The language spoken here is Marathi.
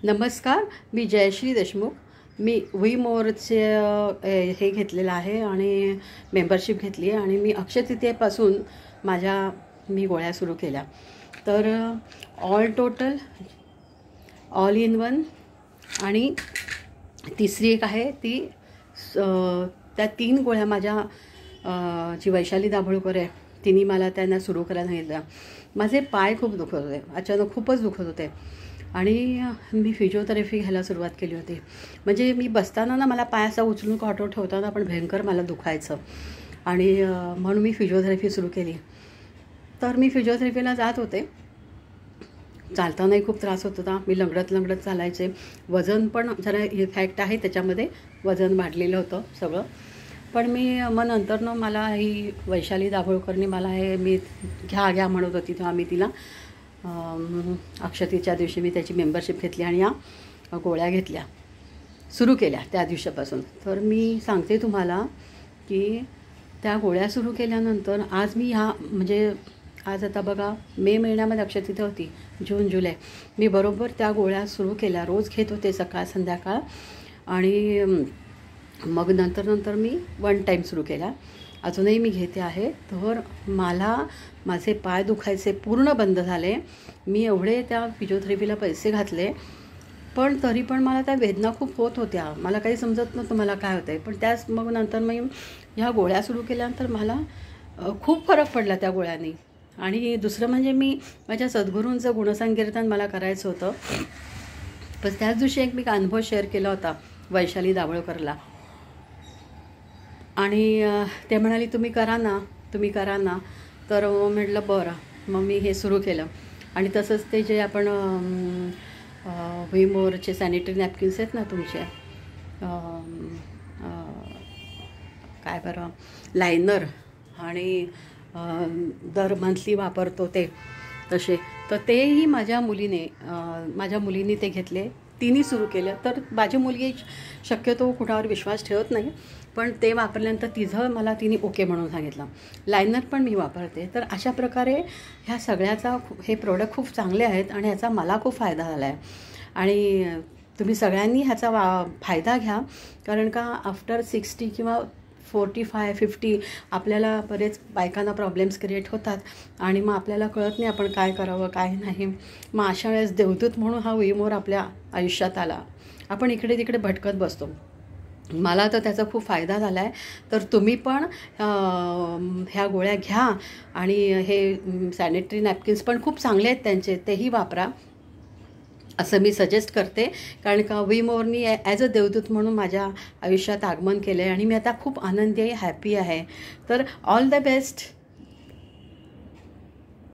नमस्कार, मी जयश्री देशमुख. मी वी मोरचे हे घेतलेलं आहे आणि मेंबरशिप घेतली आहे आणि मी अक्षय तृतीयेपासून मी गोळ्या सुरू केल्या. तर all total, all in one आणि तिसरी एक आहे ती त्या 3 गोळ्या माझ्या जी वैशाली दाभोळकर आहे तिने मला त्यांना सुरू करायला सांगितलं. माझे पाय खूप दुखत होते, अचानक खूपच दुखत होते आणि मी फिजिओथेरपी घ्यायला सुरुवात केली होती. म्हणजे मी बसताना ना मला पाय असा उचलून कॉटवर ठेवताना पण भयंकर मला दुखायचं आणि म्हणून मी फिजिओथेरपी सुरू केली. तर मी फिजिओथेरपीला जात होते. चालतानाही खूप त्रास होत होता. मी लंगडत चालायचे. वजन पण जरा इफेक्ट आहे त्याच्यामध्ये, वजन वाढलेलं होतं सगळं. पण मग नंतरनं मला ही वैशाली दाभोळकरनी मला हे मी घ्या म्हणत होती तेव्हा मी तिला अक्षतीच्या दिवशी मी त्याची मेंबरशिप घेतली आणि या गोळ्या घेतल्या, सुरू केल्या त्या दिवसापासून. तर मी सांगते तुम्हाला की त्या गोळ्या सुरू केल्यानंतर आज मी म्हणजे आज आता बघा मे महिन्यामध्ये अक्षतृतीया होती, जून जुलै. मी बरोबर त्या गोळ्या सुरू केल्या, रोज घेत होते सकाळ संध्याकाळ आणि मग नंतर मी 1 टाईम सुरू केला. अजूनही मी घेते आहे. तर माझे पाय दुखायचे पूर्ण बंद झाले. मी एवढे त्या फिजिओथेरपीला पैसे घातले पण तरी पण मला त्या वेदना खूप होत होत्या. मला काही समजत नव्हतं मला काय होतं आहे. पण मग नंतर मी ह्या गोळ्या सुरू केल्यानंतर मला खूप फरक पडला त्या गोळ्यांनी. आणि दुसरं म्हणजे मी माझ्या सद्गुरूंचं गुणसंकीर्तन मला करायचं होतं. पण त्याच दिवशी एक मी अनुभव शेअर केला होता वैशाली दाभोळकरला आणि ते म्हणाली तुम्ही करा ना. तर म्हटलं बरं. मग मी हे सुरू केलं आणि तसंच ते जे आपण वी मोरचे सॅनिटरी नॅपकिन्स आहेत ना तुमचे, काय बरं, लायनर आणि दर मंथली वापरतो ते तसे, तर तेही माझ्या मुलीने ते घेतले. तिने सुरू केलं. तर माझी मुलगी शक्यतो कुणावर विश्वास ठेवत नाही, पण ते वापरल्यानंतर तिने ओके म्हणून सांगितलं. लायनर पण मी वापरते. तर अशा प्रकारे ह्या सगळ्याचा हे प्रोडक्ट खूप चांगले आहेत आणि ह्याचा मला खूप फायदा झाला आहे. आणि तुम्ही सगळ्यांनी ह्याचा फायदा घ्या, कारण का आफ्टर 60 किंवा 45-50 आपल्याला बरेच बायकांना प्रॉब्लेम्स क्रिएट होतात आणि मग आपल्याला कळत नाही आपण काय करावं काय नाही. मग अशा वेळेस देवदूत म्हणून हा वी मोर आपल्या आयुष्यात आला. आपण इकडे तिकडे भटकत बसतो. मला तर त्याचा खूप फायदा झाला आहे. तर तुम्ही पण ह्या गोळ्या घ्या आणि हे सॅनिटरी नॅपकिन्स पण खूप चांगले आहेत त्यांचे, तेही वापरा असं मी सजेस्ट करते. कारण का वी मोरनी ॲज अ देवदूत म्हणून माझ्या आयुष्यात आगमन केलं आहे आणि मी आता खूप आनंदी आहे, हॅपी आहे. तर ऑल द बेस्ट.